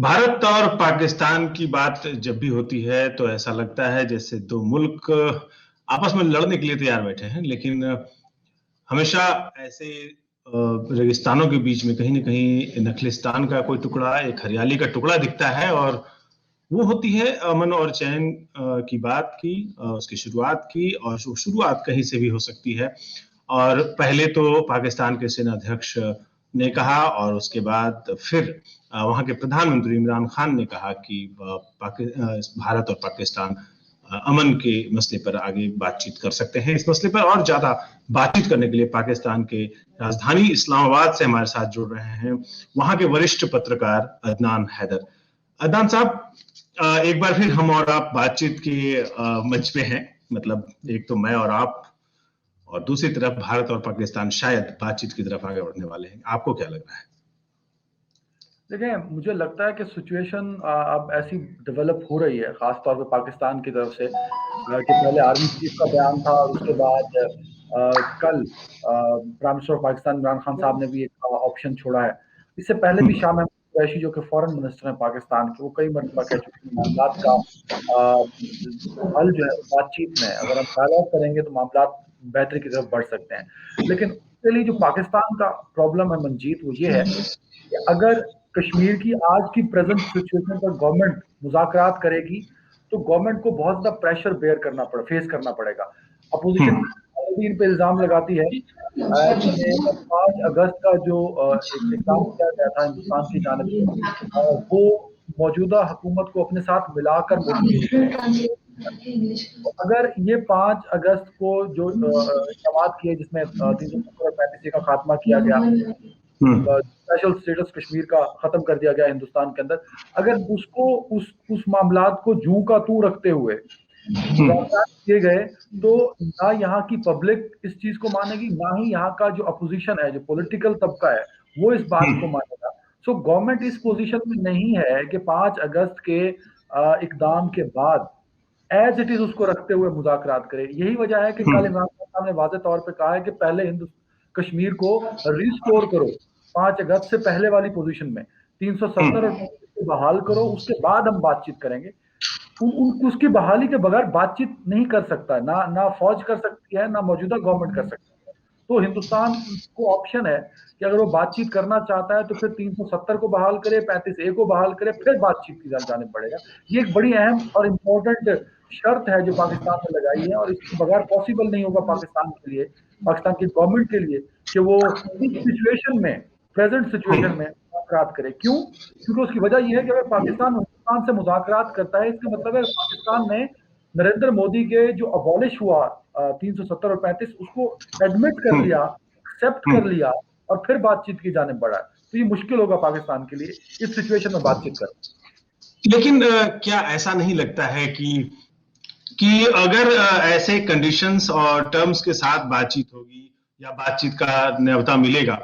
भारत और पाकिस्तान की बात जब भी होती है तो ऐसा लगता है जैसे दो मुल्क आपस में लड़ने के लिए तैयार बैठे हैं, लेकिन हमेशा ऐसे रेगिस्तानों के बीच में कहीं ना कहीं नखलिस्तान का कोई टुकड़ा, एक हरियाली का टुकड़ा दिखता है। और वो होती है अमन और चैन की बात की, उसकी शुरुआत की। और शुरुआत कहीं से भी हो सकती है। और पहले तो पाकिस्तान के सेनाध्यक्ष ने कहा और उसके बाद फिर वहां के प्रधानमंत्री इमरान खान ने कहा कि भारत और पाकिस्तान अमन के मसले पर आगे बातचीत कर सकते हैं। इस मसले पर और ज्यादा बातचीत करने के लिए पाकिस्तान के राजधानी इस्लामाबाद से हमारे साथ जुड़ रहे हैं वहां के वरिष्ठ पत्रकार अदनान हैदर। अदनान साहब, एक बार फिर हम और आप बातचीत के मंच पे हैं। मतलब एक तो मैं और आप, और दूसरी तरफ भारत और पाकिस्तान शायद बातचीत की तरफ आगे बढ़ने वाले हैं। आपको क्या लग रहा है? देखिए, मुझे लगता है कि सिचुएशन अब ऐसी डेवलप हो रही है, खासतौर पे पाकिस्तान की तरफ से, कि पहले आर्मी चीफ का बयान था और उसके बाद कल prime minister of Pakistan Imran Khan साहब ने भी एक ऑप्शन छोड़ा है। इससे पहले भी शाह महमूद कुरैशी जो कि फॉरेन मिनिस्टर हैं पाकिस्तान के, वो कई मरतबा कह चुके हैं मामला का हल जो है बातचीत में, अगर हम डायलॉग करेंगे तो मामला बेहतरी की तरफ बढ़ सकते हैं। लेकिन उसके लिए जो पाकिस्तान का प्रॉब्लम है मंजीत, वो ये है कि अगर कश्मीर की आज की प्रेजेंट सिचुएशन पर गवर्नमेंट मुज़ाकरात करेगी तो गवर्नमेंट को बहुत ज्यादा प्रेशर फेस करना पड़ेगा। अपोजिशन इन पे इल्जाम लगाती है कि 5 अगस्त का जो एक इकदाम किया गया था हिंदुस्तान की जानिब से, वो मौजूदा हुकूमत को अपने साथ मिलाकर तो अगर ये 5 अगस्त को जो इक़दामात किए जिसमें 370 और 35 का खात्मा किया गया, स्पेशल स्टेटस कश्मीर का खत्म कर दिया गया हिंदुस्तान के अंदर, अगर उसको उस मामलात को जूं का तू रखते हुए किए गए तो ना यहाँ की पब्लिक इस चीज को मानेगी, ना ही यहाँ का जो अपोजिशन है, जो पॉलिटिकल तबका है, वो इस बात को मानेगा। सो गवर्नमेंट इस पोजीशन में नहीं है कि 5 अगस्त के इकदाम के बाद एज इट इज उसको रखते हुए मुज़ाकरात करे। यही वजह है कि कल इमरान खान साहब ने वाज़ेह तौर पे कहा है कि पहले कश्मीर को रिस्टोर करो 5 अगस्त से पहले वाली पोजीशन में, 370 और बहाल करो, उसके बाद हम बातचीत करेंगे। उसकी बहाली के बगैर बातचीत नहीं कर सकता, ना फौज कर सकती है, ना मौजूदा गवर्नमेंट कर सकती है। तो हिंदुस्तान को ऑप्शन है कि अगर वो बातचीत करना चाहता है तो फिर 370 को बहाल करे, 35A को बहाल करे, फिर बातचीत की जाने पड़ेगा। ये एक बड़ी अहम और इम्पोर्टेंट शर्त है जो पाकिस्तान ने लगाई है, और इसके बगैर पॉसिबल नहीं होगा पाकिस्तान के लिए, पाकिस्तान की गवर्नमेंट के लिए, कि वो इस सिचुएशन में, प्रेजेंट सिचुएशन में मुज़ाकरात करे। क्यों? क्योंकि उसकी वजह यह है कि अगर पाकिस्तान हिंदुस्तान से मुज़ाकरात करता है, इसका मतलब है पाकिस्तान ने नरेंद्र मोदी के जो अबॉलिश हुआ 370 और 35, उसको एडमिट कर लिया, एक्सेप्ट कर लिया, और फिर बातचीत की जाने बढ़ा। तो ये मुश्किल होगा पाकिस्तान के लिए इस सिचुएशन में बातचीत करना। लेकिन क्या ऐसा नहीं लगता है कि अगर ऐसे कंडीशंस और टर्म्स के साथ बातचीत होगी या बातचीत का न्योता मिलेगा,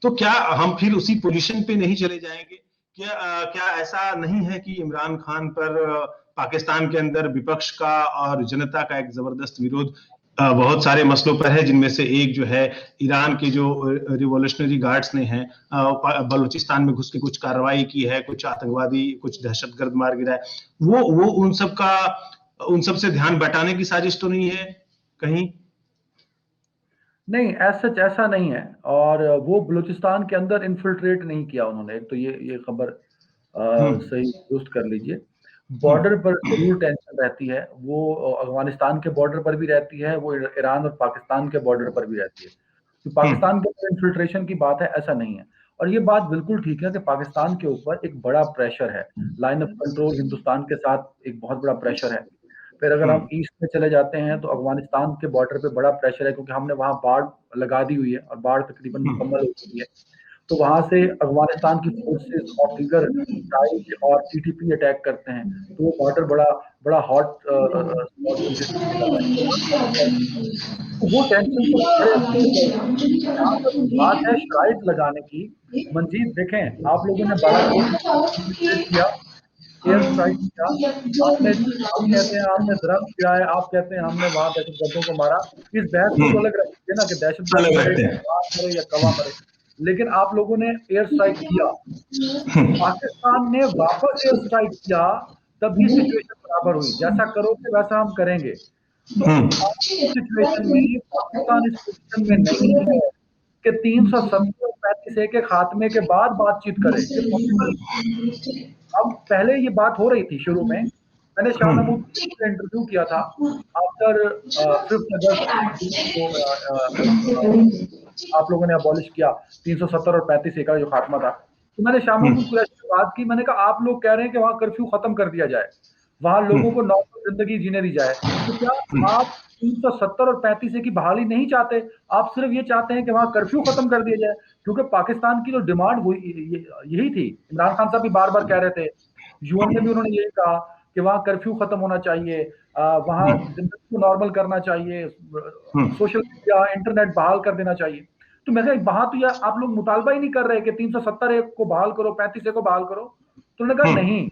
तो क्या हम फिर उसी पोजीशन पे नहीं चले जाएंगे? क्या ऐसा नहीं है कि इमरान खान पर पाकिस्तान के अंदर विपक्ष का और जनता का एक जबरदस्त विरोध बहुत सारे मसलों पर है, जिनमें से एक जो है ईरान के जो रिवॉल्यूशनरी गार्ड्स ने हैं बलूचिस्तान में घुस के कुछ कार्रवाई की है, कुछ आतंकवादी, कुछ दहशतगर्द मार गिरा है। वो उन सब से ध्यान बटाने की साजिश तो नहीं है कहीं? नहीं, ऐसा नहीं है। और वो बलूचिस्तान के अंदर इन्फिल्ट्रेट नहीं किया उन्होंने, तो ये खबर सही दुरुस्त कर लीजिए। बॉर्डर पर जरूर टेंशन रहती है, वो अफगानिस्तान के बॉर्डर पर भी रहती है, वो ईरान और पाकिस्तान के बॉर्डर पर भी रहती है। तो पाकिस्तान के ऊपर इन्फिल्ट्रेशन की बात है, ऐसा नहीं है। और ये बात बिल्कुल ठीक है कि पाकिस्तान के ऊपर एक बड़ा प्रेशर है, लाइन ऑफ कंट्रोल हिंदुस्तान के साथ एक बहुत बड़ा प्रेशर है। फिर अगर हम ईस्ट में चले जाते हैं तो अफगानिस्तान के बॉर्डर पे बड़ा प्रेशर है, क्योंकि हमने वहां बाढ़ लगा दी हुई है और बाढ़ तकरीबन मुकम्मल हो चुकी है। तो वहां से अफगानिस्तान की फोर्सेस और दीगर दाइश और टीटीपी अटैक करते हैं, तो वो बॉर्डर बड़ा हॉट वो टेंशन तो बात है शराइत लगाने की। मंजीत देखें, आप लोगों ने किया एयर स्ट्राइक किया, आपने हम कहते हैं आपने दरख्त गिराए, आप कहते हैं हमने वहां दहशतगर्दों को मारा। इस बहस को तो अलग रखते हैं ना कि दहशतगर्द मरे या कवा मरे। लेकिन आप लोगों ने एयर स्ट्राइक किया, पाकिस्तान ने वापस एयर स्ट्राइक किया, तभी सिचुएशन बराबर हुई। जैसा करोगे वैसा हम करेंगे। तो आज की सिचुएशन में पाकिस्तान इस पोजीशन में नहीं है कि 370 और 35A के खात्मे के बाद बातचीत करे, ये पॉसिबल। अब पहले ये बात हो रही थी शुरू में, मैंने शाह महमूद से इंटरव्यू किया था आफ्टर 5 अगस्त आप लोगों ने अबॉलिश किया 370 और 35A का जो खात्मा था। तो मैंने शाह महमूद कुरैशी से बात की, मैंने कहा आप लोग कह रहे हैं कि वहां कर्फ्यू खत्म कर दिया जाए, वहां लोगों को नॉर्मल जिंदगी जीने दी जाए, तो क्या आप 370 और 35A की बहाली नहीं चाहते? आप सिर्फ ये चाहते हैं कि वहां कर्फ्यू खत्म कर दिया जाए? क्योंकि पाकिस्तान की जो डिमांड हुई यही थी। इमरान खान साहब भी बार बार कह रहे थे, यूएन में भी उन्होंने यही कहा कि वहां कर्फ्यू खत्म होना चाहिए, वहां जिंदगी को नॉर्मल करना चाहिए, सोशल मीडिया इंटरनेट बहाल कर देना चाहिए। तो मैं वहां तो यार आप लोग मुतालबा ही नहीं कर रहे कि 370 को बहाल करो, 35A को बहाल करो। तो उन्होंने कहा नहीं,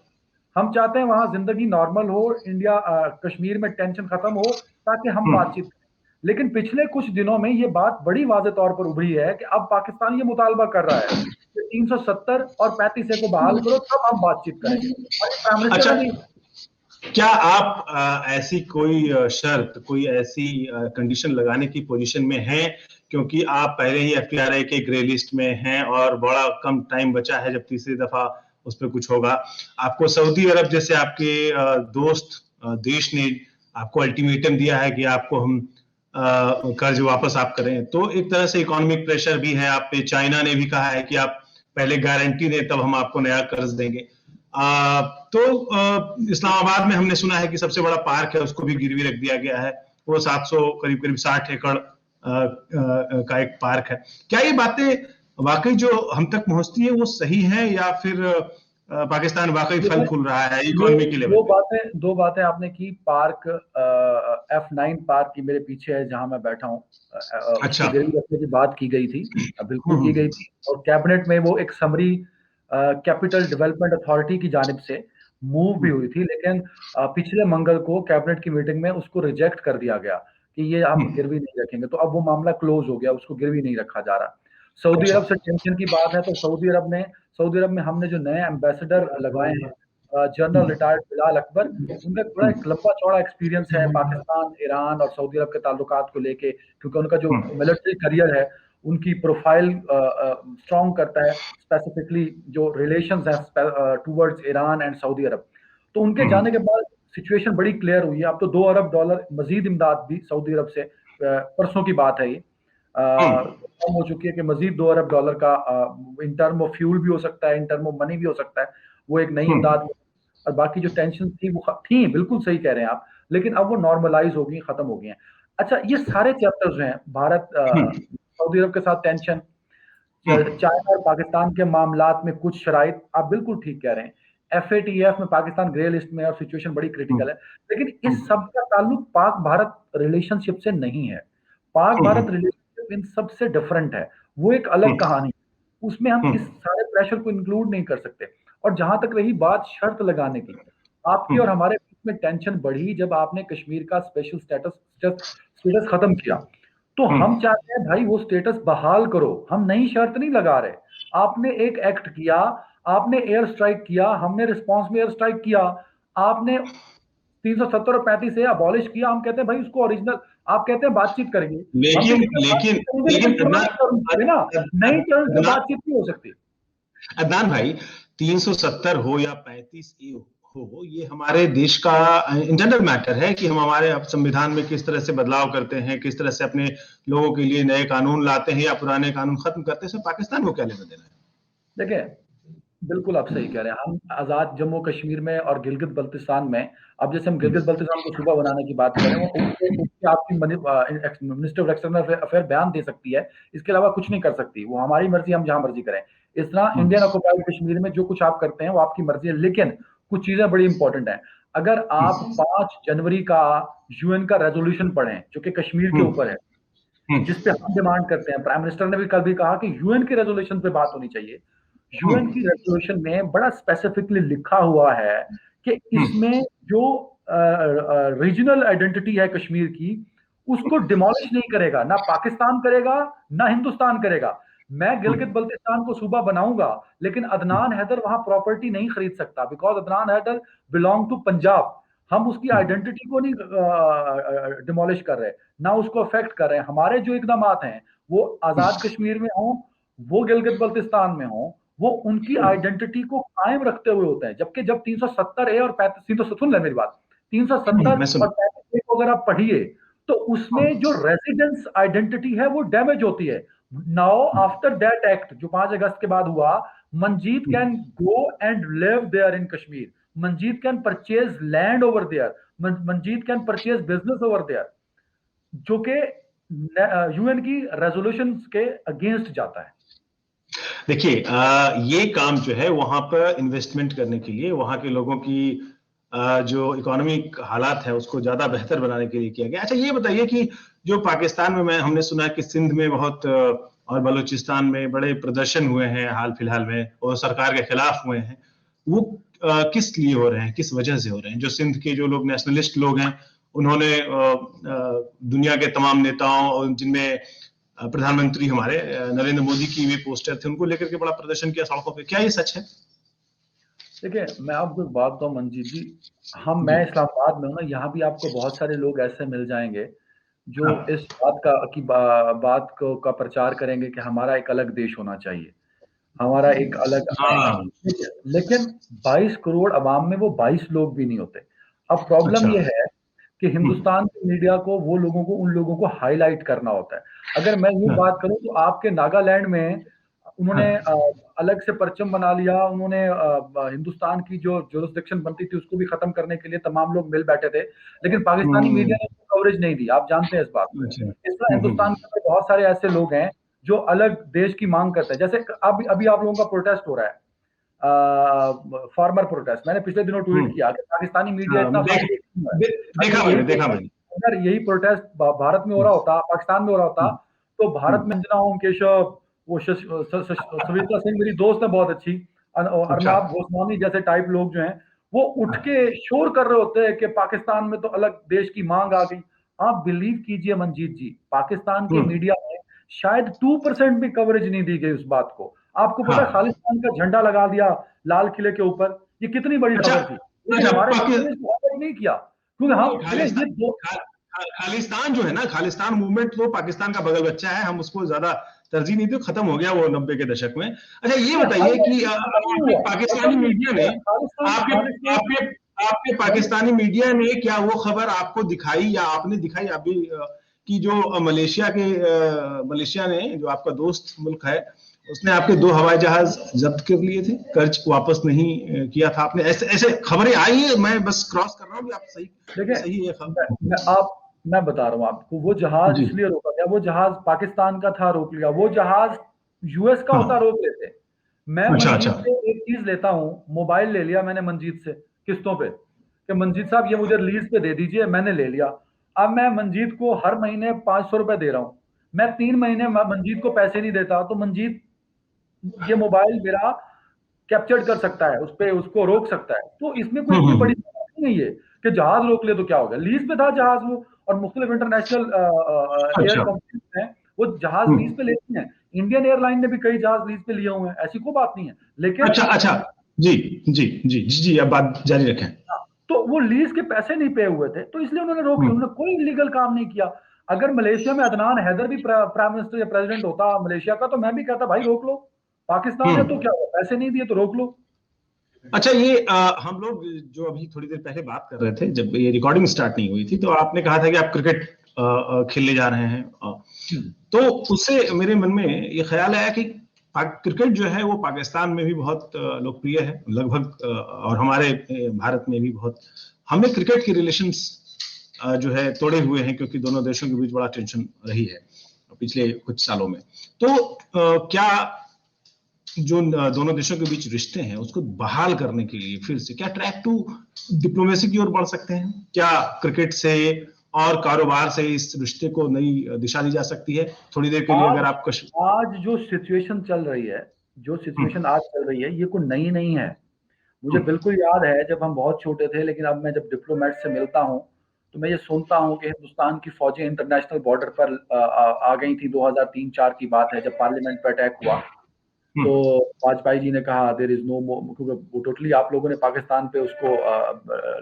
हम चाहते हैं वहां जिंदगी नॉर्मल हो, इंडिया कश्मीर में टेंशन खत्म हो, ताकि हम बातचीत करें। लेकिन पिछले कुछ दिनों में ये बात बड़ी वाज़ेह तौर पर उभरी है कि अब पाकिस्तान ये मुतालबा कर रहा है कि 370 और 35A को बहाल करो, तब हम बातचीत करेंगे। और ये प्राइम मिनिस्टर ने भी क्या आप ऐसी कोई शर्त, कोई ऐसी कंडीशन लगाने की पोजीशन में हैं, क्योंकि आप पहले ही एफटीआरआई के ग्रे लिस्ट में हैं और बड़ा कम टाइम बचा है जब तीसरी दफा उस पर कुछ होगा। आपको सऊदी अरब जैसे आपके दोस्त देश ने आपको अल्टीमेटम दिया है कि आपको हम कर्ज वापस आप करें, तो एक तरह से इकोनॉमिक प्रेशर भी है आप पे। चाइना ने भी कहा है कि आप पहले गारंटी दें तब हम आपको नया कर्ज देंगे। तो इस्लामाबाद में हमने सुना है कि सबसे बड़ा पार्क है उसको भी गिरवी रख दिया गया है, वो 700 करीब 60 एकड़ का एक पार्क है। क्या ये बातें वाकई जो हम तक पहुंचती है वो सही है, या फिर पाकिस्तान वाकई फल फूल रहा है इकोनॉमी के लेवल पे? दो बातें आपने की। पार्क F9 पार्क की मेरे पीछे है जहां मैं बैठा हूँ, अच्छा, गिरवी रखने की बात की गई थी, बिल्कुल की गई थी, और कैबिनेट में वो एक समरी कैपिटल डेवलपमेंट अथॉरिटी की जानिब से मूव भी हुई थी, लेकिन पिछले मंगल को कैबिनेट की मीटिंग में उसको रिजेक्ट कर दिया गया कि ये हम गिरवी नहीं रखेंगे। तो अब वो मामला क्लोज हो गया, उसको गिरवी नहीं रखा जा रहा। सऊदी अरब से टेंशन की बात है तो सऊदी अरब में हमने जो नए एम्बेसडर लगाए हैं, जनरल रिटायर्ड बिलाल अकबर, उनका बड़ा एक लंबा चौड़ा एक्सपीरियंस है पाकिस्तान, ईरान और सऊदी अरब के ताल्लुकात को लेके, क्योंकि उनका जो मिलिट्री करियर है, उनकी प्रोफाइल स्ट्रॉन्ग करता है, स्पेसिफिकली जो रिलेशंस हैं टूवर्ड्स ईरान एंड सऊदी अरब। तो उनके जाने के बाद सिचुएशन बड़ी क्लियर हुई है। अब तो $2 अरब मजीद इमदाद भी सऊदी अरब से, परसों की बात है ये, कम हो चुकी है कि मजीद $2 अरब का इन टर्म ऑफ फ्यूल भी हो सकता है, इन टर्म ऑफ मनी भी हो सकता है, वो एक नई इमदाद। और बाकी जो टेंशन थी वो थी, बिल्कुल सही कह रहे हैं आप, लेकिन अब वो नॉर्मलाइज हो गई, खत्म हो गई हैं। अच्छा, ये सारे चैप्टर्स हैं, भारत सऊदी अरब के साथ टेंशन, चाइना और पाकिस्तान के मामलात में कुछ शराइत, आप बिल्कुल ठीक कह रहे हैं, FATF में पाकिस्तान ग्रे लिस्ट में और सिचुएशन बड़ी क्रिटिकल है। लेकिन इस सब का ताल्लुक पाक भारत रिलेशनशिप से नहीं है। पाक भारत रिलेशनशिप इन सबसे डिफरेंट है, वो एक अलग कहानी, उसमें हम इस सारे प्रेशर को इंक्लूड नहीं कर सकते। और जहां तक रही बात शर्त लगाने की, आपकी और हमारे बीच में टेंशन बढ़ी जब आपने कश्मीर का स्पेशल स्टेटस खत्म किया। तो हम चाहते हैं भाई वो स्टेटस बहाल करो, हम नई शर्त नहीं लगा रहे। आपने एक एक्ट किया, आपने एयर स्ट्राइक किया, हमने रिस्पांस में एयर स्ट्राइक किया, आपने 370 और 35 अबॉलिश किया, हम कहते हैं भाई उसको ओरिजिनल, आप कहते हैं बातचीत करेंगे, लेकिन ना नई टर्म्स में बातचीत नहीं हो सकती। अदनान भाई, 370 हो या 35A हो, ये हमारे देश का इंटरनल मैटर है कि हम हमारे संविधान में किस तरह से बदलाव करते हैं, किस तरह से अपने लोगों के लिए नए कानून लाते हैं या पुराने कानून खत्म करते हैं। पाकिस्तान को क्या लेना देना है? देखिए, बिल्कुल आप सही कह रहे हैं। हम आजाद जम्मू कश्मीर में और गिलगित बल्तिस्तान में, अब जैसे हम गिलगित बल्तिस्तान को सूबा बनाने की बात करें, वो आपकी मिनिस्टर ऑफ एक्सटर्नल अफेयर बयान दे सकती है, इसके अलावा कुछ नहीं कर सकती, वो हमारी मर्जी, हम जहां मर्जी करें। इस तरह इंडियन ऑक्युपाइड कश्मीर में जो कुछ आप करते हैं वो आपकी मर्जी है, लेकिन कुछ चीजें बड़ी इंपॉर्टेंट है। अगर आप 5 जनवरी का UN का रेजोल्यूशन पढ़ें जो कि कश्मीर के ऊपर है, जिसपे हम डिमांड करते हैं, प्राइम मिनिस्टर ने भी कल भी कहा कि UN के रेजोल्यूशन पे बात होनी चाहिए। UN की रेजोल्यूशन में बड़ा स्पेसिफिकली लिखा हुआ है कि इसमें जो रीजनल आइडेंटिटी है कश्मीर की, उसको डिमोलिश नहीं करेगा, ना पाकिस्तान करेगा ना हिंदुस्तान करेगा। मैं गिलगित बल्तिस्तान को सूबा बनाऊंगा, लेकिन अदनान हैदर वहां प्रॉपर्टी नहीं खरीद सकता, because Adnan Haider belong to Punjab. हम उसकी आइडेंटिटी को नहीं डिमोलिश कर रहे, ना उसको अफेक्ट कर रहे हैं। हमारे जो इकदाम हैं वो आजाद कश्मीर में हों, वो गिलगित बल्तिस्तान में हों, वो उनकी आइडेंटिटी को कायम रखते हुए होते हैं। जबकि जब 370 ए और 35, तो सुन ले मेरी बात, 370 और 35 ए को अगर आप पढ़िए तो उसमें जो रेजिडेंस आइडेंटिटी है वो डैमेज होती है। नाउ आफ्टर दैट एक्ट जो 5 अगस्त के बाद हुआ, Manjeet can go and live there in Kashmir, Manjeet can purchase land over there, Manjeet can purchase business over there, जो कि यूएन की रेजोल्यूशन के अगेंस्ट जाता है। देखिए, ये काम जो है वहां पर इन्वेस्टमेंट करने के लिए, वहां के लोगों की जो इकोनॉमिक हालात है उसको ज्यादा बेहतर बनाने के लिए किया गया। अच्छा, ये बताइए कि जो पाकिस्तान में हमने सुना है कि सिंध में बहुत और बलूचिस्तान में बड़े प्रदर्शन हुए हैं हाल फिलहाल में और सरकार के खिलाफ हुए हैं, वो किस लिए हो रहे हैं, किस वजह से हो रहे हैं? जो सिंध के जो लोग नेशनलिस्ट लोग हैं, उन्होंने दुनिया के तमाम नेताओं और जिनमें प्रधानमंत्री हमारे नरेंद्र मोदी की भी पोस्टर थे, उनको लेकर के बड़ा प्रदर्शन किया सड़कों पे, क्या ये सच है? देखिए, मैं आपको एक बात बताऊं मंजीत जी, मैं इस्लामाबाद में हूं ना, यहाँ भी आपको बहुत सारे लोग ऐसे मिल जाएंगे जो इस बात का प्रचार करेंगे कि हमारा एक अलग देश होना चाहिए, हमारा एक अलग। लेकिन 22 करोड़ अवाम में वो 22 लोग भी नहीं होते। अब प्रॉब्लम ये है कि हिंदुस्तान की मीडिया को उन लोगों को हाईलाइट करना होता है। अगर मैं ये बात करूं तो आपके नागालैंड में उन्होंने अलग से परचम बना लिया, उन्होंने हिंदुस्तान की जो जुरिस्डिक्शन बनती थी उसको भी खत्म करने के लिए तमाम लोग मिल बैठे थे, लेकिन पाकिस्तानी मीडिया ने कवरेज नहीं दी। आप जानते हैं इस बात को। इस तरह हिंदुस्तान में बहुत सारे ऐसे लोग हैं जो अलग देश की मांग करते हैं। जैसे अभी आप लोगों का प्रोटेस्ट हो रहा है, फार्मर प्रोटेस्ट, मैंने पिछले दिनों ट्वीट किया कि पाकिस्तानी मीडिया इतना देखा मैंने। अगर यही प्रोटेस्ट भारत में हो रहा होता, पाकिस्तान में हो रहा होता, तो भारत में अंजना ओम केशव, वो सविता सिंह मेरी दोस्त है बहुत अच्छी, अर्नब गोस्वामी जैसे टाइप लोग जो हैं, वो उठ के शोर कर रहे होते हैं कि पाकिस्तान में तो अलग देश की मांग आ गई। आप बिलीव कीजिए मंजीत जी, पाकिस्तान के मीडिया में शायद 2% भी कवरेज नहीं दी गई उस बात को। आपको पता है खालिस्तान का झंडा लगा दिया लाल किले के ऊपर, ये कितनी बड़ी खबर थी। हमारे नहीं किया क्योंकि हम खालिस्तान जो है ना, खालिस्तान मूवमेंट तो पाकिस्तान का बगल बच्चा है, हम उसको ज्यादा तरजीह नहीं दी, खत्म हो गया वो 90 के दशक में। अच्छा, ये बताइए कि पाकिस्तानी मीडिया ने आपके पाकिस्तानी मीडिया ने क्या वो खबर आपको दिखाई या आपने दिखाई अभी कि जो मलेशिया ने, जो आपका दोस्त मुल्क है, उसने आपके 2 हवाई जहाज जब्त कर लिए थे, कर्ज वापस नहीं किया था आपने, ऐसे खबरें आई है। मैं बस क्रॉस कर रहा हूँ कि आप सही है खबर। मैं बता रहा हूँ आपको, वो जहाज इसलिए रोका गया, वो जहाज पाकिस्तान का था, रोक लिया। वो जहाज यूएस का होता, रोक लेते। मैं मंजीत से एक चीज लेता हूँ, मोबाइल ले लिया मैंने मंजीत से किस्तों पे कि मंजीत साहब ये मुझे लीज पे दे दीजिए, मैंने ले लिया। अब मैं मंजीत को हर महीने 500 रुपए दे रहा हूँ, मैं 3 महीने मंजीत को पैसे नहीं देता, तो मंजीत ये मोबाइल मेरा कैप्चर कर सकता है, उस पे उसको रोक सकता है। तो इसमें कोई इतनी बड़ी बात नहीं है कि जहाज रोक ले तो क्या हो गया, लीज पे था जहाज वो, और मुख्तलिफ इंटरनेशनल एयर कंपनी हैं वो जहाज लीज पे लेती हैं। इंडियन एयरलाइन ने भी कई जहाज लीज पे लिए हुए हैं, ऐसी कोई बात नहीं है। लेकिन जी अब बात जारी रखें। तो वो लीज के पैसे नहीं पे हुए थे, तो इसलिए उन्होंने रोक लिया, उन्होंने कोई इलीगल काम नहीं किया। अगर मलेशिया में अदनान हैदर भी प्राइम मिनिस्टर या प्रेसिडेंट होता मलेशिया का, तो मैं भी कहता भाई रोक लो, पाकिस्तान है तो क्या, पैसे नहीं दिए तो रोक लो। अच्छा, ये हम लोग जो अभी थोड़ी देर पहले बात कर रहे थे, जब ये रिकॉर्डिंग स्टार्ट नहीं हुई थी, तो आपने कहा था कि आप क्रिकेट खेलने जा रहे हैं, तो उससे मेरे मन में ये ख्याल आया कि क्रिकेट जो है वो पाकिस्तान में भी बहुत लोकप्रिय है लगभग, और हमारे भारत में भी बहुत। हमने क्रिकेट के रिलेशंस जो है तोड़े हुए हैं, क्योंकि दोनों देशों के बीच बड़ा टेंशन रही है पिछले कुछ सालों में। तो क्या जो दोनों देशों के बीच रिश्ते हैं उसको बहाल करने के लिए फिर से क्या ट्रैक टू डिप्लोमेसी की ओर बढ़ सकते हैं? क्या क्रिकेट से और कारोबार से इस रिश्ते को नई दिशा दी जा सकती है? थोड़ी देर के लिए अगर आप आज जो सिचुएशन चल रही है, ये कोई नई नहीं है। मुझे बिल्कुल याद है जब हम बहुत छोटे थे, लेकिन अब मैं जब डिप्लोमेट से मिलता हूँ तो मैं ये सुनता हूँ कि हिंदुस्तान की फौजें इंटरनेशनल बॉर्डर पर आ गई थी। 2003-4 की बात है, जब पार्लियामेंट पर अटैक हुआ तो वाजपेयी जी ने कहा देयर इज नो मोर, क्योंकि वो टोटली आप लोगों ने पाकिस्तान पे उसको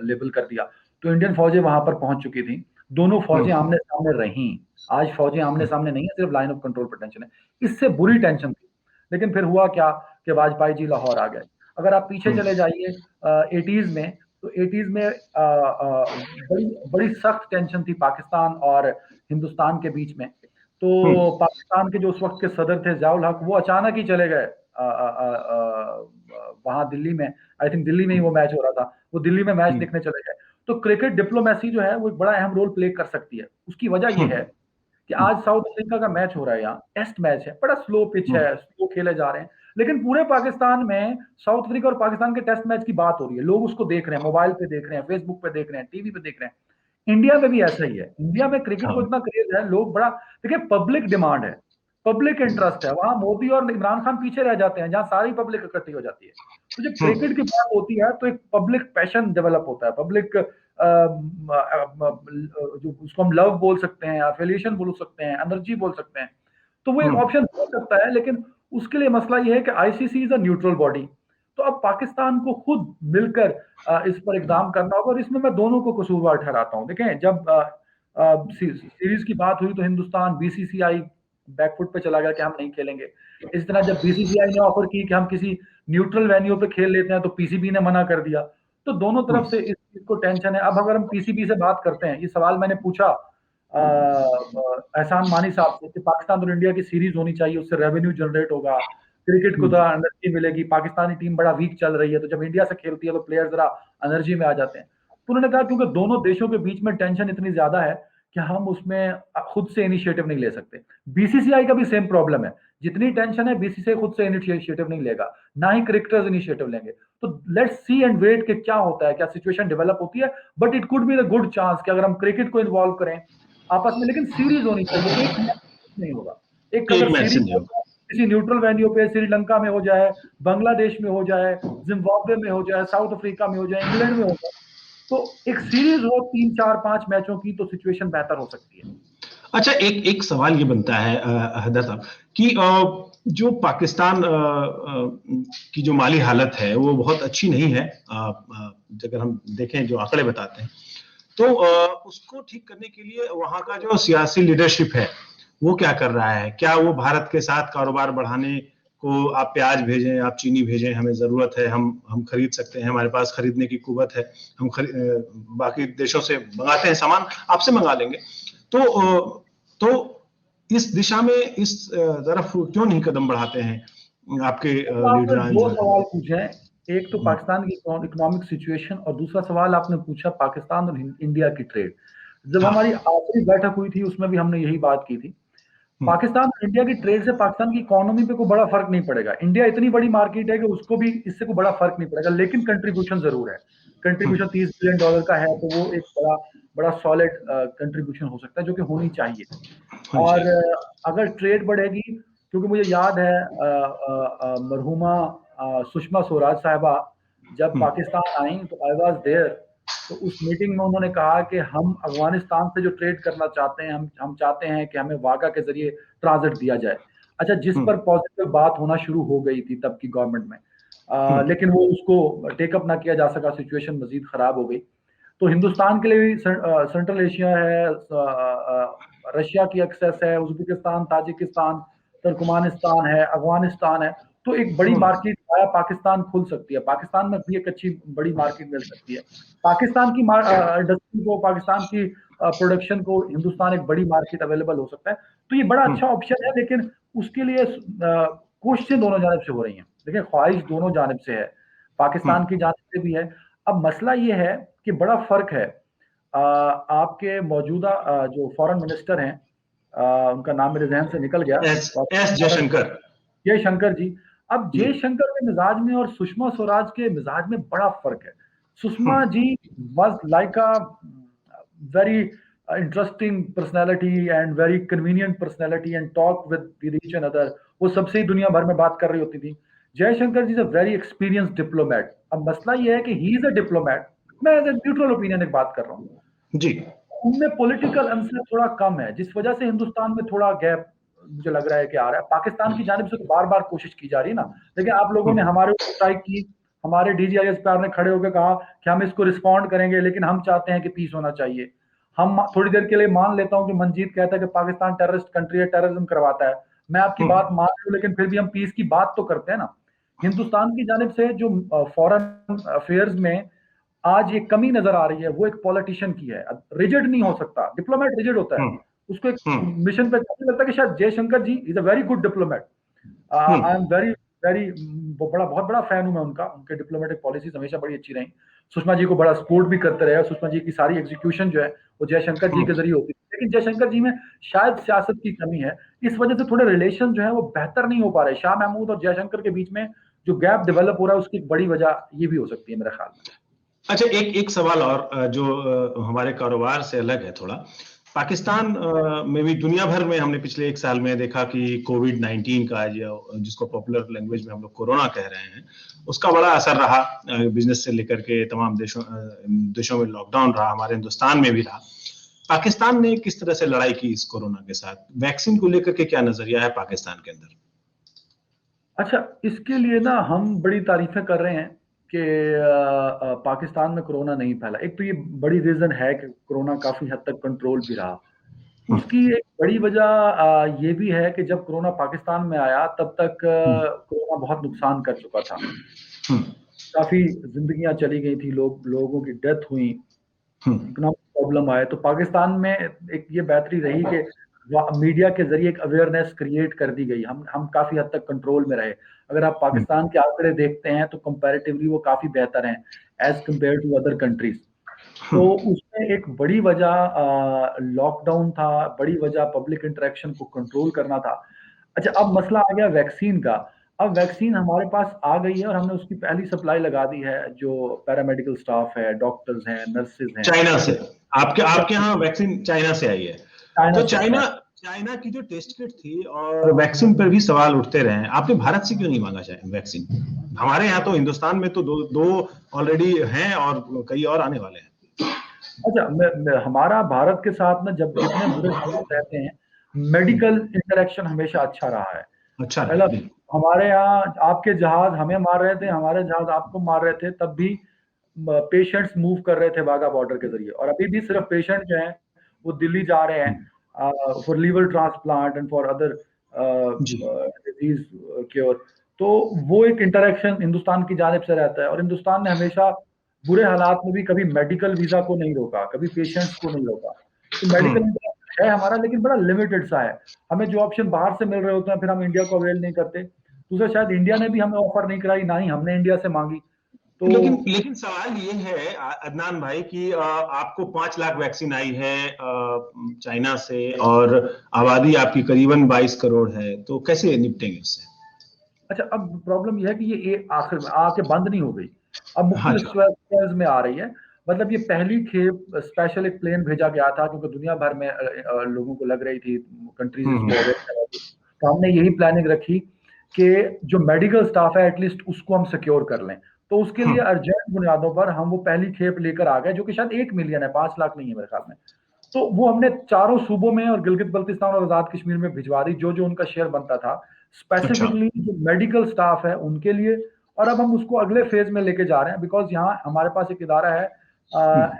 लेबल कर दिया। तो इंडियन फौजें वहां पर पहुंच चुकी थी, दोनों फौजें आमने सामने रहीं। आज फौजें आमने सामने नहीं है, सिर्फ लाइन ऑफ कंट्रोल पर टेंशन है, इससे बुरी टेंशन थी। लेकिन फिर हुआ क्या कि वाजपेयी जी लाहौर आ गए। अगर आप पीछे चले जाइए 80s में, तो 80s में बड़ी बड़ी सख्त टेंशन थी पाकिस्तान और हिंदुस्तान के बीच में। तो पाकिस्तान के जो उस वक्त के सदर थे ज़ियाउल हक, वो अचानक ही चले गए वहां दिल्ली में। आई थिंक दिल्ली में ही वो मैच हो रहा था, वो दिल्ली में मैच देखने चले गए। तो क्रिकेट डिप्लोमेसी जो है वो एक बड़ा अहम रोल प्ले कर सकती है। उसकी वजह ये है कि आज साउथ अफ्रीका का मैच हो रहा है, यहाँ टेस्ट मैच है, बड़ा स्लो पिच है, स्लो खेले जा रहे हैं, लेकिन पूरे पाकिस्तान में साउथ अफ्रीका और पाकिस्तान के टेस्ट मैच की बात हो रही है, लोग उसको देख रहे हैं, मोबाइल पे देख रहे हैं, फेसबुक पे देख रहे हैं, टीवी पे देख रहे हैं। इंडिया में भी ऐसा ही है, इंडिया में क्रिकेट को इतना क्रेज है, लोग बड़ा, देखिए पब्लिक डिमांड है, पब्लिक इंटरेस्ट है, वहां मोदी और इमरान खान पीछे रह जाते हैं जहां सारी पब्लिक इकट्ठी हो जाती है। तो जब क्रिकेट की बात होती है तो एक पब्लिक पैशन डेवलप होता है, पब्लिक जो उसको हम लव बोल सकते हैं, एफिलिएशन बोल सकते हैं, एनर्जी बोल सकते हैं, तो वो एक ऑप्शन हो सकता है। लेकिन उसके लिए मसला ये है कि ICC is a neutral body, तो अब पाकिस्तान को खुद मिलकर इस पर इकदाम करना होगा, और इसमें मैं दोनों को कसूरवार ठहराता हूँ। देखें, जब सीरीज की बात हुई तो हिंदुस्तान, बीसीसीआई बैकफुट पे चला गया कि हम नहीं खेलेंगे। इस तरह जब बीसीसीआई ने ऑफर की कि हम किसी न्यूट्रल वेन्यू पे खेल लेते हैं, तो पीसीबी ने मना कर दिया। तो दोनों तरफ से इस चीज को टेंशन है। अब अगर हम पीसीबी से बात करते हैं, ये सवाल मैंने पूछा एहसान मानी साहब से कि पाकिस्तान और इंडिया की सीरीज होनी चाहिए, उससे रेवेन्यू जनरेट होगा, क्रिकेट को थोड़ा एनर्जी मिलेगी, पाकिस्तानी टीम बड़ा वीक चल रही है, तो जब इंडिया से खेलती है तो प्लेयर जरा एनर्जी में आ जाते हैं। तो उन्होंने कहा क्योंकि दोनों देशों के बीच में टेंशन इतनी ज्यादा है कि हम उसमें खुद से इनिशिएटिव नहीं ले सकते। बीसीसीआई का भी सेम प्रॉब्लम है, जितनी टेंशन है बीसीसीआई खुद से इनिशिएटिव नहीं लेगा, ना ही क्रिकेटर्स इनिशिएटिव लेंगे। तो लेट्स सी एंड वेट कि क्या होता है, क्या सिचुएशन डेवलप होती है। But it could be the good chance कि अगर हम क्रिकेट को इन्वॉल्व करें आपस में, लेकिन सीरीज होनी चाहिए, एक मैच नहीं होगा। एक अगर सीरीज किसी न्यूट्रल वेन्यू पे श्रीलंका में हो जाए, बांग्लादेश में हो जाए, जिम्बाब्वे में हो जाए, साउथ अफ्रीका में हो जाए, इंग्लैंड में हो जाए, तो एक सीरीज हो 3-4-5 मैचों की, तो सिचुएशन बेहतर हो सकती है। अच्छा, एक सवाल ये बनता है हैदर साहब कि जो पाकिस्तान की जो माली हालत है वो बहुत अच्छी नहीं है, अगर हम देखें जो आंकड़े बताते हैं, तो उसको ठीक करने के लिए वहां का जो सियासी लीडरशिप है वो क्या कर रहा है? क्या वो भारत के साथ कारोबार बढ़ाने को, आप प्याज भेजें, आप चीनी भेजें, हमें जरूरत है, हम खरीद सकते हैं, हमारे पास खरीदने की कुवत है, हम बाकी देशों से मंगाते हैं सामान, आपसे मंगा लेंगे, तो इस दिशा में इस तरफ क्यों नहीं कदम बढ़ाते हैं आपके लीडर? दो सवाल पूछे, एक तो पाकिस्तान की इकोनॉमिक सिचुएशन, और दूसरा सवाल आपने पूछा पाकिस्तान और इंडिया की ट्रेड। जब हमारी आखिरी बैठक हुई थी उसमें भी हमने यही बात की थी। पाकिस्तान और इंडिया की ट्रेड से पाकिस्तान की इकोनॉमी पे कोई बड़ा फर्क नहीं पड़ेगा। इंडिया इतनी बड़ी मार्केट है कि उसको भी इससे कोई बड़ा फर्क नहीं पड़ेगा, लेकिन कंट्रीब्यूशन जरूर है। कंट्रीब्यूशन $30 बिलियन का है, तो वो एक बड़ा सॉलिड कंट्रीब्यूशन हो सकता है, जो कि होनी चाहिए। और अगर ट्रेड बढ़ेगी, क्योंकि मुझे याद है मरहुमा सुषमा स्वराज साहिबा जब पाकिस्तान आई तो आई वाज देयर, तो उस मीटिंग में उन्होंने कहा कि हम अफगानिस्तान से जो ट्रेड करना चाहते हैं, हम चाहते हैं कि हमें वागा के जरिए ट्रांजिट दिया जाए। अच्छा, जिस पर पॉजिटिव बात होना शुरू हो गई थी तब की गवर्नमेंट में, लेकिन वो उसको टेकअप ना किया जा सका, सिचुएशन मजीद खराब हो गई। तो हिंदुस्तान के लिए भी सेंट्रल एशिया है, रशिया की एक्सेस है, उज्बेकिस्तान, ताजिकिस्तान, तुर्कमानिस्तान है, अफगानिस्तान है, तो एक बड़ी मार्केट आया पाकिस्तान खुल सकती है। पाकिस्तान में भी एक अच्छी बड़ी मार्केट मिल सकती है। पाकिस्तान की इंडस्ट्री को, पाकिस्तान की प्रोडक्शन को हिंदुस्तान एक बड़ी मार्केट अवेलेबल हो सकता है। तो ये बड़ा अच्छा ऑप्शन है, लेकिन उसके लिए कोशिशें दोनों जानिब से हो रही हैं। देखिए, ख्वाहिश दोनों जानिब से है, पाकिस्तान की जानिब से भी है। अब मसला ये है कि बड़ा फर्क है, आपके मौजूदा जो फॉरेन मिनिस्टर हैं, उनका नाम मेरे जहन से निकल गया, जयशंकर जी। अब जयशंकर के मिजाज में और सुषमा स्वराज के मिजाज में बड़ा फर्क है। Sushma ji was like a very interesting personality and very convenient personality and talk with each and other, वो सबसे ही दुनिया भर में बात कर रही होती थी। Jaishankar ji is a very experience diplomat. अब मसला ये है कि ही इज अ डिप्लोमेट, मैं एज ए न्यूट्रल ओपिनियन एक बात कर रहा हूँ। जी। उनमें पॉलिटिकल आंसर थोड़ा कम है, जिस वजह से हिंदुस्तान में थोड़ा गैप मुझे लग रहा है कि आ रहा है। पाकिस्तान की जानिब से तो बार बार कोशिश की जा रही है ना, लेकिन आप लोगों ने हमारे ऊपर स्ट्राइक की, हमारे DGISPR ने खड़े होकर कहा कि हम इसको रिस्पॉन्ड करेंगे, लेकिन हम चाहते हैं कि पीस होना चाहिए। हम थोड़ी देर के लिए मान लेता हूं कि मंजीत कहता है कि पाकिस्तान टेररिस्ट कंट्री है, टेररिज्म करवाता है, मैं आपकी बात मान लूं, लेकिन फिर भी हम पीस की बात तो करते हैं ना। हिंदुस्तान की जानिब से जो फॉरेन अफेयर्स में आज एक कमी नजर आ रही है, वो एक पॉलिटिशियन की है। रिजिड नहीं हो सकता, डिप्लोमेट रिजिड होता है, उसको एक मिशन पे लगता है कि शायद Jaishankar ji is a very good diplomat. I am very very बहुत बड़ा फैन हूं मैं उनका, उनके डिप्लोमेटिक पॉलिसीज हमेशा बड़ी अच्छी रही। सुषमा जी को बड़ा सपोर्ट भी करते रहे, सुषमा जी की सारी एग्जीक्यूशन जो है वो जयशंकर जी के जरिए होती है, लेकिन जयशंकर जी में शायद सियासत की कमी है, इस वजह से थोड़े रिलेशन जो है वो बेहतर नहीं हो पा रहे। शाह महमूद और जयशंकर के बीच में जो गैप डेवलप हो रहा है, उसकी एक बड़ी वजह ये भी हो सकती है मेरे ख्याल में। अच्छा, एक सवाल और जो हमारे कारोबार से अलग है थोड़ा। पाकिस्तान में भी दुनिया भर में हमने पिछले 1 साल में देखा कि कोविड-19 का, जिसको पॉपुलर लैंग्वेज में हम लोग कोरोना कह रहे हैं, उसका बड़ा असर रहा बिजनेस से लेकर के तमाम देशों में लॉकडाउन रहा, हमारे हिंदुस्तान में भी रहा। पाकिस्तान ने किस तरह से लड़ाई की इस कोरोना के साथ? वैक्सीन को लेकर के क्या नजरिया है पाकिस्तान के अंदर? अच्छा, इसके लिए ना हम बड़ी तारीफें कर रहे हैं कि पाकिस्तान में कोरोना नहीं फैला। एक तो ये बड़ी रीजन है कि कोरोना काफी हद तक कंट्रोल भी रहा। उसकी एक बड़ी वजह ये भी है कि जब कोरोना पाकिस्तान में आया तब तक कोरोना बहुत नुकसान कर चुका था। काफी जिंदगियां चली गई थी, लोगों की डेथ हुई, इकोनॉमिक प्रॉब्लम आए। तो पाकिस्तान में एक ये बेहतरी रही कि मीडिया के जरिए एक अवेयरनेस क्रिएट कर दी गई, हम काफी हद तक कंट्रोल में रहे। अगर आप पाकिस्तान के आंकड़े देखते हैं तो कंपैरेटिवली वो काफी बेहतर हैं as compare to other countries. तो उसमें एक बड़ी वजह लॉकडाउन था, बड़ी वजह पब्लिक इंटरेक्शन को कंट्रोल करना था। अच्छा, अब मसला आ गया वैक्सीन का। अब वैक्सीन हमारे पास आ गई है और हमने उसकी पहली सप्लाई लगा दी है। जो पैरामेडिकल स्टाफ है, डॉक्टर्स हैं, नर्सेज हैं, चाइना से आपके आपके यहाँ वैक्सीन चाइना से आई है? चाइना तो से चाइना की जो टेस्ट किट थी और वैक्सीन पर भी सवाल उठते रहे हैं, आपने भारत से क्यों नहीं मांगा वैक्सीन? हमारे यहाँ तो हिंदुस्तान में तो दो ऑलरेडी हैं और कई और आने वाले हैं। अच्छा, हमारा भारत के साथ में जब जितने बुरे हालात रहते हैं, मेडिकल इंटरेक्शन हमेशा अच्छा रहा है। अच्छा मतलब रहा। हमारे यहाँ आपके जहाज हमें मार रहे थे, हमारे जहाज आपको मार रहे थे, तब भी पेशेंट्स मूव कर रहे थे वाघा बॉर्डर के जरिए। और अभी भी सिर्फ पेशेंट जो हैं वो दिल्ली जा रहे हैं for liver transplant and for other disease cure. तो वो एक इंटरेक्शन हिंदुस्तान की जानिब से रहता है। और हिंदुस्तान ने हमेशा बुरे हालात में भी कभी मेडिकल वीजा को नहीं रोका, कभी पेशेंट्स को नहीं रोका। तो मेडिकल इंटरेक्शन है हमारा, लेकिन बड़ा लिमिटेड सा है। हमें जो ऑप्शन बाहर से मिल रहे होते हैं फिर हम इंडिया को अवेल नहीं करते। दूसरा, शायद इंडिया ने भी हमें ऑफर नहीं कराई, ना ही हमने इंडिया से मांगी। तो लेकिन सवाल ये है अदनान भाई कि आपको 5 लाख वैक्सीन आई है चाइना से और आबादी आपकी करीबन 22 करोड़ है, तो कैसे निपटेंगे उससे? अच्छा, अब प्रॉब्लम यह है कि ये आखिर में आके बंद नहीं हो गई, अब हाँ मुख्तलिफ स्टेज में आ रही है। मतलब ये पहली खेप स्पेशल एक प्लेन भेजा गया था क्योंकि दुनिया भर में लोगों को लग रही थी, कंट्रीज इसको अवेयर कर रही थी। तो हमने यही प्लानिंग रखी कि जो मेडिकल स्टाफ है एटलीस्ट उसको हम सिक्योर कर लें। तो उसके लिए अर्जेंट बुनियादों पर हम वो पहली खेप लेकर आ गए, जो कि शायद 1 मिलियन है, 5 लाख नहीं है मेरे ख्याल में। तो वो हमने चारों सूबों में और गिलगित बल्तिस्तान और आजाद कश्मीर में भिजवा दी, जो जो उनका शेयर बनता था, अच्छा। स्पेसिफिकली जो मेडिकल स्टाफ है उनके लिए। और अब हम उसको अगले फेज में लेके जा रहे हैं, बिकॉज यहाँ हमारे पास एक इदारा है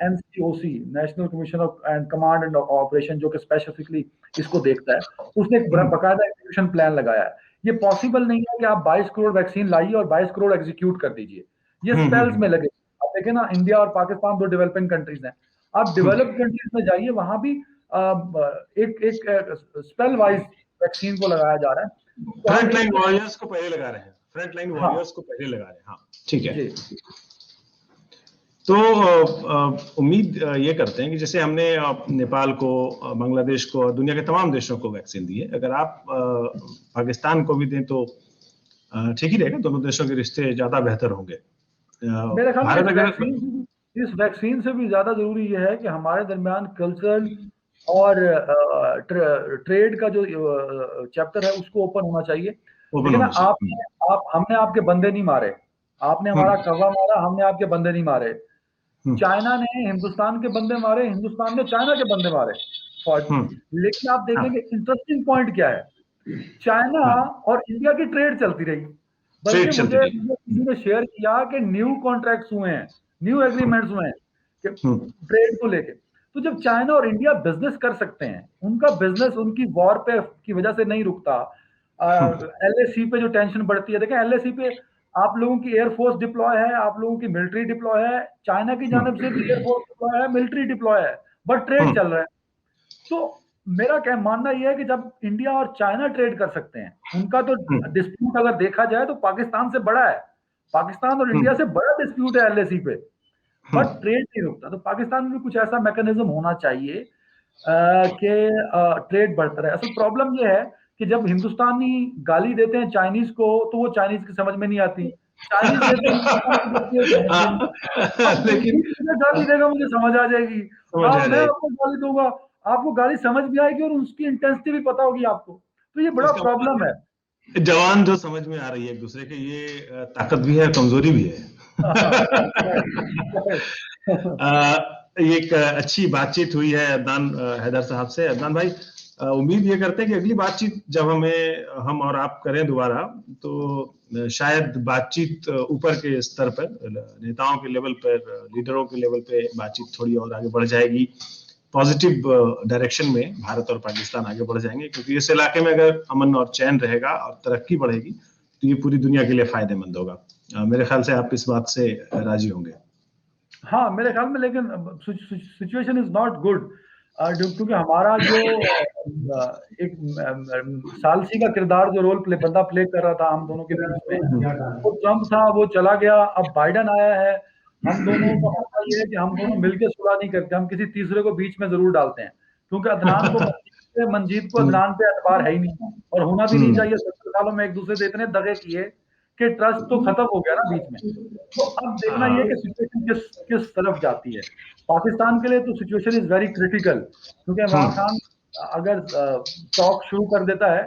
NCOC, national commission of and command and operation, जो कि स्पेसिफिकली इसको देखता है। उसने एक बाकायदा एग्जीक्यूशन प्लान लगाया है। ये पॉसिबल नहीं है कि आप 22 करोड़ वैक्सीन लाइए और 22 करोड़ एग्जीक्यूट कर दीजिए, ये स्पेल्स में लगे। आप देखें ना, इंडिया और पाकिस्तान 2 डेवलपिंग कंट्रीज हैं। आप डेवलप्ड कंट्रीज में जाइए, वहां भी एक स्पेल वाइज वैक्सीन को लगाया जा रहा है। तो फ्रंट लाइन वॉरियर्स को पहले लगा रहे हैं, फ्रंट लाइन हाँ वॉरियर्स को पहले लगा रहे हैं। हाँ, ठीक है। जी। तो उम्मीद ये करते हैं कि जैसे हमने नेपाल को, बांग्लादेश को, दुनिया के तमाम देशों को वैक्सीन दी है, अगर आप पाकिस्तान को भी दें तो ठीक ही रहेगा, दोनों देशों के रिश्ते ज्यादा बेहतर होंगे। मेरे ख्याल भारत अगर में इस वैक्सीन से भी ज्यादा जरूरी यह है कि हमारे दरमियान कल्चरल और ट्रेड का जो चैप्टर है उसको ओपन होना चाहिए। ओपन लेकिन होना चाहिए। हमने आपके बंदे नहीं मारे, आपने हमारा कौवा मारा, हमने आपके बंदे नहीं मारे। चाइना ने हिंदुस्तान के बंदे मारे, हिंदुस्तान ने चाइना के बंदे मारे फौज। लेकिन आप देखेंगे इंटरेस्टिंग पॉइंट क्या है, चाइना और इंडिया की ट्रेड चलती रही, बल्कि मुझे किसी ने शेयर किया कि न्यू कॉन्ट्रैक्ट्स हुए हैं, न्यू एग्रीमेंट्स हुए हैं ट्रेड को लेके। तो जब चाइना और इंडिया बिजनेस कर सकते हैं, उनका बिजनेस उनकी वॉर पे की वजह से नहीं रुकता। एलएसी पे जो टेंशन बढ़ती है, देखें एलएसी पे आप लोगों की एयरफोर्स डिप्लॉय है, आप लोगों की मिलिट्री डिप्लॉय है, चाइना की जानब से भी एयरफोर्स डिप्लॉय है, मिलिट्री डिप्लॉय है, बट ट्रेड चल रहा है। तो मेरा क्या मानना यह है कि जब इंडिया और चाइना ट्रेड कर सकते हैं, उनका तो डिस्प्यूट अगर देखा जाए तो पाकिस्तान से बड़ा है, पाकिस्तान और इंडिया से बड़ा डिस्प्यूट है एलएसी पे, बट ट्रेड नहीं रुकता। तो पाकिस्तान में भी कुछ ऐसा मैकेनिज्म होना चाहिए कि ट्रेड बढ़ता रहे। असल प्रॉब्लम यह है कि जब हिंदुस्तानी गाली देते हैं चाइनीज को तो वो चाइनीज की समझ में नहीं आती, चाइनीज देते हैं लेकिन गाली देगा मुझे समझ आ जाएगी, मैं आपको गाली दूंगा आपको गाली समझ भी आएगी और उसकी इंटेंसिटी भी पता होगी आपको। तो ये बड़ा प्रॉब्लम है। जवान जो समझ में आ रही है एक दूसरे के, ये ताकत भी है, कमजोरी भी है। एक अच्छी बातचीत हुई है अदनान हैदर साहब से। अदनान भाई, उम्मीद ये करते हैं कि अगली बातचीत जब हम और आप करें दोबारा, तो शायद बातचीत ऊपर के स्तर पर, नेताओं के लेवल पर, लीडरों के लेवल पे बातचीत थोड़ी और आगे बढ़ जाएगी, पॉजिटिव डायरेक्शन में भारत और पाकिस्तान आगे बढ़ जाएंगे, क्योंकि इस इलाके में अगर अमन और चैन रहेगा और तरक्की बढ़ेगी तो ये पूरी दुनिया के लिए फायदेमंद होगा। मेरे ख्याल से आप इस बात से राजी होंगे। हाँ मेरे ख्याल में, लेकिन सिचुएशन इज नॉट गुड, क्योंकि हमारा जो एक सालसी का किरदार जो रोल बंदा प्ले कर रहा था हम दोनों के बीच में, वो ट्रम्प था, वो चला गया, अब बाइडन आया है। हम दोनों का मसला ये है कि हम दोनों मिलकर सुलह नहीं करते, हम किसी तीसरे को बीच में जरूर डालते हैं, क्योंकि अदनान को मंजीत को अदनान पे एतबार है ही नहीं, और होना भी नहीं चाहिए। 70 सालों में एक दूसरे से इतने दगे किए कि ट्रस्ट तो खत्म हो गया ना बीच में। तो अब देखना ये कि सिचुएशन किस तरफ जाती है। पाकिस्तान के लिए तो सिचुएशन इज वेरी क्रिटिकल, क्योंकि इमरान खान अगर टॉक शुरू कर देता है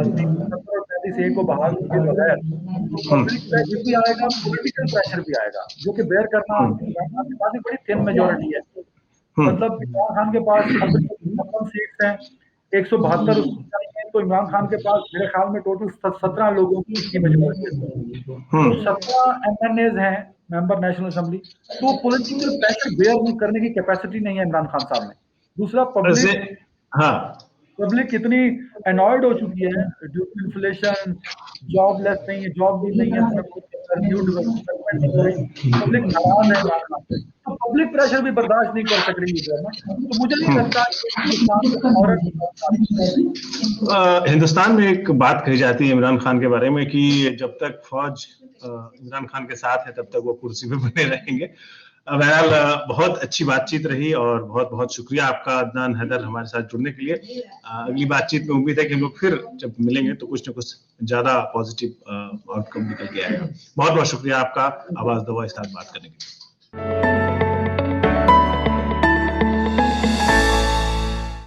335A को बहाल के बगैर, तो पब्लिक प्रेशर भी आएगा, पॉलिटिकल प्रेशर भी आएगा, जो कि बेयर करना इमरान खान की बड़ी थिन मेजोरिटी है। मतलब इमरान खान के पास 56 सीट्स हैं, 172 तो इमरान खान के पास मेरे ख्याल में टोटल 17 लोगों की मेजोरिटी है, तो 17 MNAs हैं, मेंबर नेशनल असेंबली, तो पॉलिटिकल प्रेशर बेयर नहीं करने की कैपेसिटी नहीं है इमरान खान साहब में। दूसरा, पब्लिक कितनी अनॉयड हो चुकी है ड्यू टू इन्फ्लेशन, जॉबलेस नहीं है, जॉब भी नहीं है, पब्लिक नाराज है इमरान खान से, तो पब्लिक प्रेशर भी बर्दाश्त नहीं कर सक रही है। तो मुझे नहीं लगता हिंदुस्तान में एक बात कही जाती है इमरान खान के बारे में कि जब तक फौज इमरान खान के साथ है तब तक वो कुर्सी पे बने रहेंगे। बहरहाल बहुत अच्छी बातचीत रही और बहुत बहुत शुक्रिया आपका अदनान हैदर हमारे साथ जुड़ने के लिए। अगली बातचीत में उम्मीद है कि हम लोग फिर जब मिलेंगे तो कुछ न कुछ ज्यादा पॉजिटिव आउटकम निकल के आएगा। बहुत बहुत शुक्रिया आपका आवाज दवा के साथ बात करने के लिए।